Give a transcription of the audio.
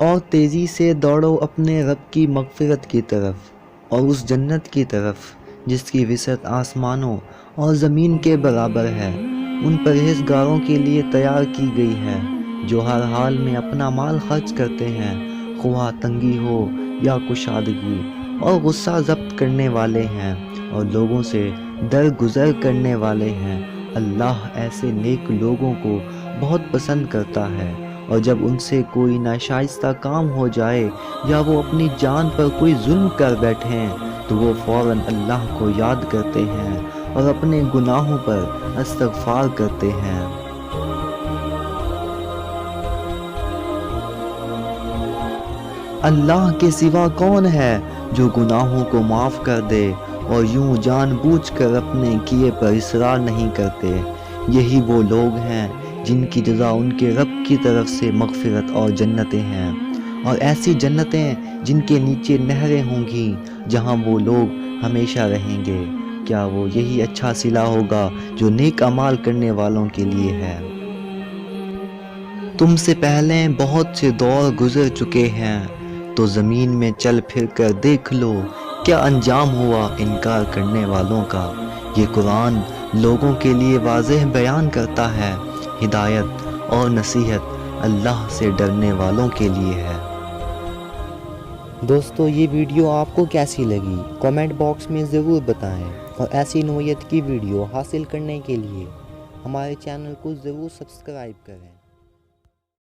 اور تیزی سے دوڑو اپنے رب کی مغفرت کی طرف اور اس جنت کی طرف جس کی وسعت آسمانوں اور زمین کے برابر ہے، ان پرہیزگاروں کے لیے تیار کی گئی ہے جو ہر حال میں اپنا مال خرچ کرتے ہیں، خواہ تنگی ہو یا کشادگی، اور غصہ ضبط کرنے والے ہیں اور لوگوں سے درگزر کرنے والے ہیں۔ اللہ ایسے نیک لوگوں کو بہت پسند کرتا ہے، اور جب ان سے کوئی ناشائستہ کام ہو جائے یا وہ اپنی جان پر کوئی ظلم کر بیٹھیں تو وہ فوراً اللہ کو یاد کرتے ہیں اور اپنے گناہوں پر استغفار کرتے ہیں۔ اللہ کے سوا کون ہے جو گناہوں کو معاف کر دے اور یوں جان بوجھ کر اپنے کیے پر اصرار نہیں کرتے؟ یہی وہ لوگ ہیں جن کی جزا ان کے رب کی طرف سے مغفرت اور جنتیں ہیں، اور ایسی جنتیں جن کے نیچے نہریں ہوں گی جہاں وہ لوگ ہمیشہ رہیں گے۔ کیا وہ یہی اچھا صلہ ہوگا جو نیک اعمال کرنے والوں کے لیے ہے؟ تم سے پہلے بہت سے دور گزر چکے ہیں، تو زمین میں چل پھر کر دیکھ لو کیا انجام ہوا انکار کرنے والوں کا۔ یہ قرآن لوگوں کے لیے واضح بیان کرتا ہے، ہدایت اور نصیحت اللہ سے ڈرنے والوں کے لیے ہے۔ دوستو، یہ ویڈیو آپ کو کیسی لگی؟ کمنٹ باکس میں ضرور بتائیں، اور ایسی نوعیت کی ویڈیو حاصل کرنے کے لیے ہمارے چینل کو ضرور سبسکرائب کریں۔